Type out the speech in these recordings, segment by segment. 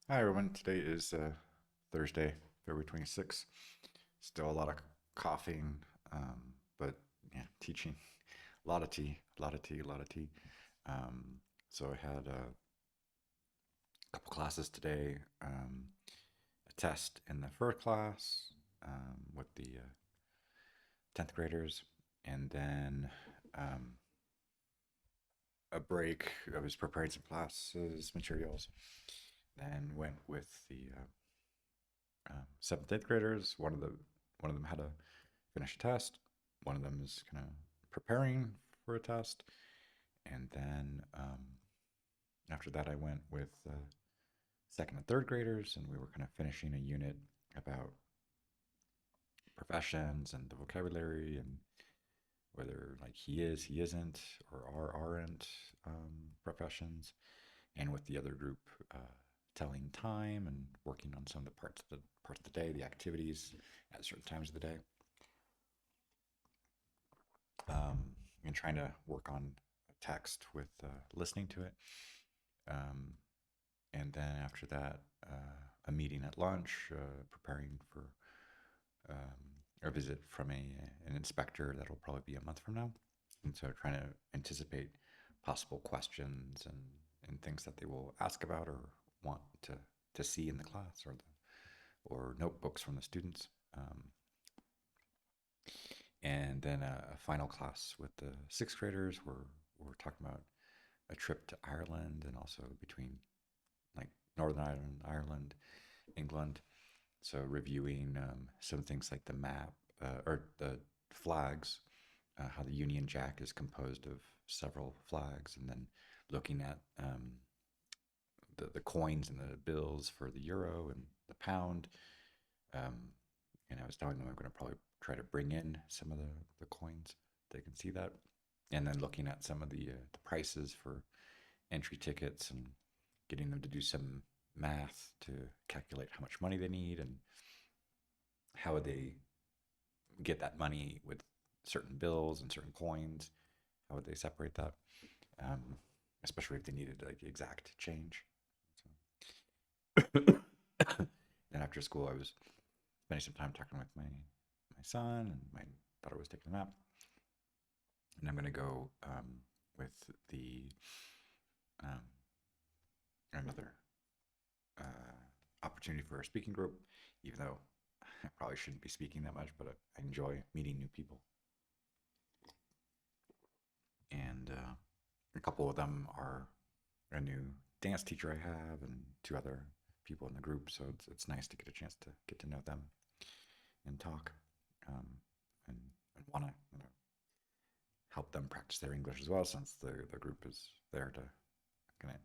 Hi everyone, today is Thursday, February 26th. Still a lot of coughing, but yeah, teaching. A lot of tea, a lot of tea, a lot of tea. So I had a couple classes today, a test in the first class with the 10th graders, and then um, a break. I was preparing some classes, materials, then went with the 7th, 8th graders. One of them had to finish a test. One of them is kind of preparing for a test, and then after that, I went with 2nd and 3rd graders, and we were kind of finishing a unit about professions and the vocabulary and whether like he is, he isn't, or aren't professions, and with the other group telling time and working on some of the parts of the day, the activities at certain times of the day, and trying to work on a text with listening to it. Um, and then after that, a meeting at lunch, preparing for a visit from an inspector that'll probably be a month from now. And so trying to anticipate possible questions and things that they will ask about or want to see in the class or notebooks from the students. And then a final class with the 6th graders where we're talking about a trip to Ireland and also between like Northern Ireland, Ireland, England. So reviewing some things like the map or the flags, how the Union Jack is composed of several flags, and then looking at the coins and the bills for the euro and the pound. Um, and I was telling them I'm going to probably try to bring in some of the coins. They can see that, and then looking at some of the prices for entry tickets and getting them to do some math to calculate how much money they need and how would they get that money with certain bills and certain coins. How would they separate that? Um, Especially if they needed like exact change. So. Then after school, I was spending some time talking with my son, and my daughter was taking a nap. And I'm going to go with the um, another opportunity for a speaking group, even though I probably shouldn't be speaking that much, but I enjoy meeting new people. And a couple of them are a new dance teacher I have, and two other people in the group. So it's nice to get a chance to get to know them and talk, um, and want to help them practice their English as well, since the group is there to kind of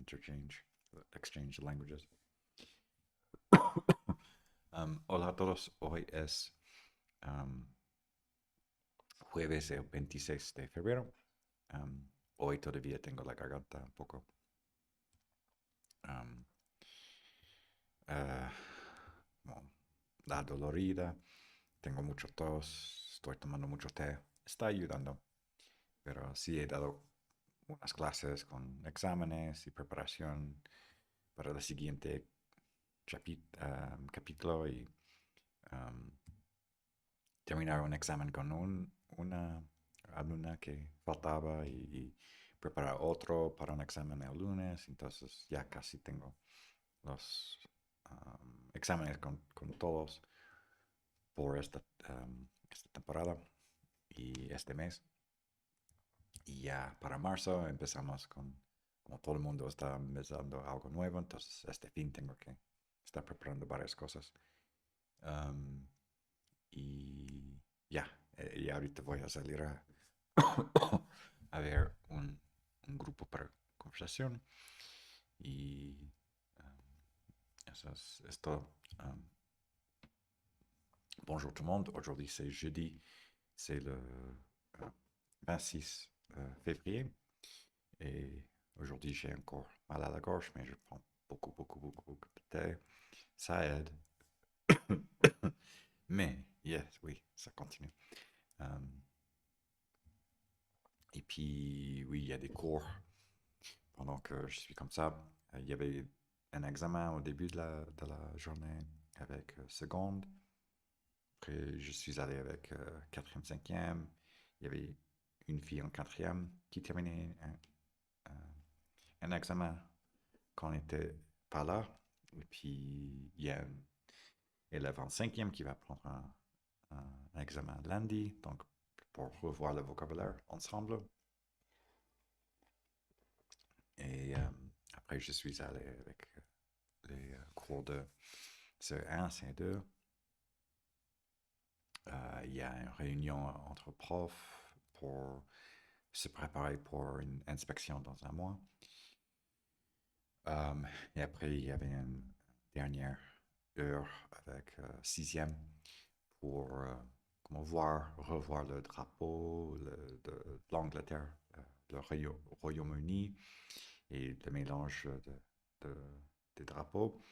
interchange, exchange the languages. Hola a todos. Hoy es um, jueves el 26 de febrero. Hoy todavía tengo la garganta un poco um, uh, bueno, la dolorida. Tengo mucho tos. Estoy tomando mucho té. Está ayudando. Pero sí he dado unas clases con exámenes y preparación para el siguiente capítulo y um, terminar un examen con una alumna que faltaba y preparar otro para un examen el lunes. Entonces ya casi tengo los exámenes con todos por esta temporada y este mes. Y ya para marzo empezamos como todo el mundo está empezando algo nuevo, entonces este fin tengo que estar preparando varias cosas. Um, y ya, y ahorita voy a salir a ver un grupo para conversación y eso es todo. Bonjour tout le monde, aujourd'hui c'est jeudi, c'est le 26 février. Et aujourd'hui, j'ai encore mal à la gorge, mais je prends beaucoup de thé. Ça aide. Mais, yes, oui, ça continue. Et puis, oui, il y a des cours pendant que je suis comme ça. Il y avait un examen au début de la journée avec seconde. Après, je suis allé avec quatrième, cinquième. Il y avait une fille en quatrième qui terminait un examen quand on n'était pas là. Et puis, il y a un élève en cinquième qui va prendre un examen lundi, donc pour revoir le vocabulaire ensemble. Et après, je suis allé avec les cours de CE1, CE2. Il y a une réunion entre profs pour se préparer pour une inspection dans un mois. Et après, il y avait une dernière heure avec sixième pour revoir le drapeau de l'Angleterre, le Royaume-Uni et le mélange des drapeaux.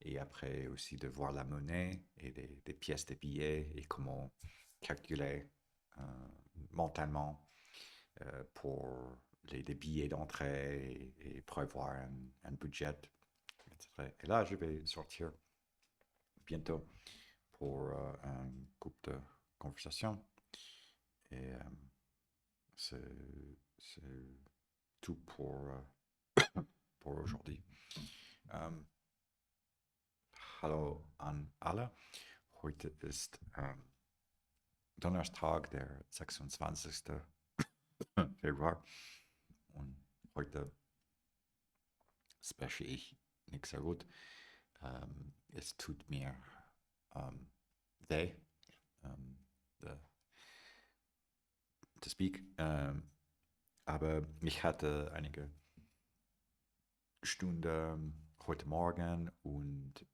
Et après aussi de voir la monnaie et des pièces de billets et comment calculer mentalement pour les billets d'entrée et prévoir un budget, etc. Et là, je vais sortir bientôt pour un groupe de conversation. Et c'est tout pour aujourd'hui. Hallo an alle. Heute ist Donnerstag, der 26. Februar. Und heute spreche ich nicht sehr gut. Es tut mir weh, to speak. Aber ich hatte einige Stunden heute Morgen und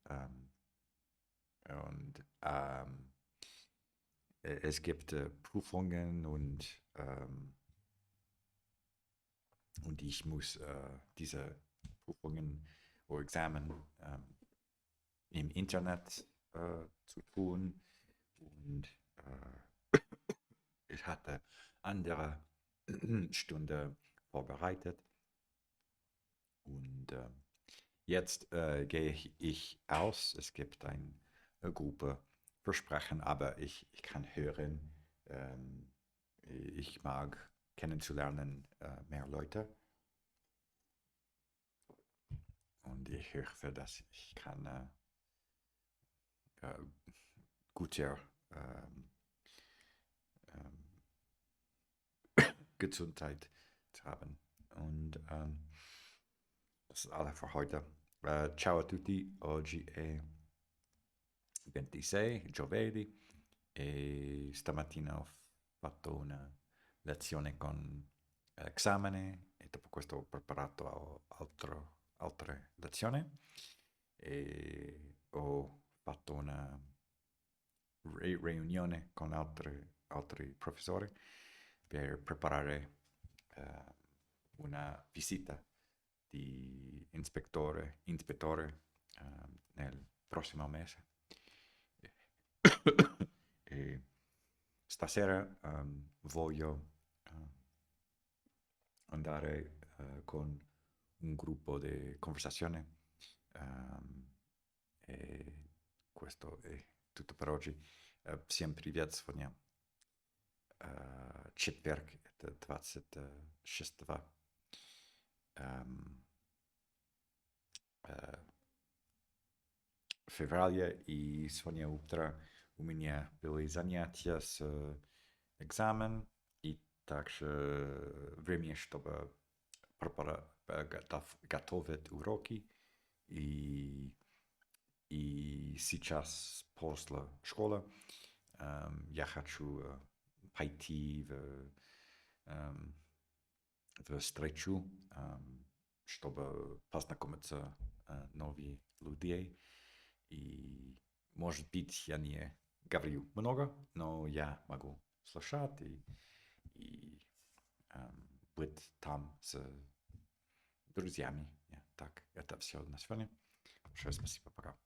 es gibt Prüfungen und ich muss diese Prüfungen oder Examen im Internet zu tun und ich hatte andere Stunde vorbereitet und jetzt gehe ich aus. Es gibt eine Gruppe Versprechen, aber ich kann hören, ich mag kennenzulernen mehr Leute und ich hoffe, dass ich kann gute Gesundheit haben. Und das ist alles für heute. Ciao a tutti, oggi è 26 giovedì e stamattina ho fatto una lezione con esame e dopo questo ho preparato altre lezioni e ho fatto una riunione con altri professori per preparare una visita di ispettore nel prossimo mese. E stasera voglio andare con un gruppo di conversazione e questo è tutto per oggi. Всем привет, сегодня четверг, это 26 февраля, и сегодня утро у меня были занятия с экзамен, и также время, чтобы готовить уроки, и сейчас после школы я хочу пойти в встречу, чтобы познакомиться новыми людьми. И, может быть, я не говорю много, но я могу слушать и быть там с друзьями. Так, это все на сегодня. Большое спасибо, пока.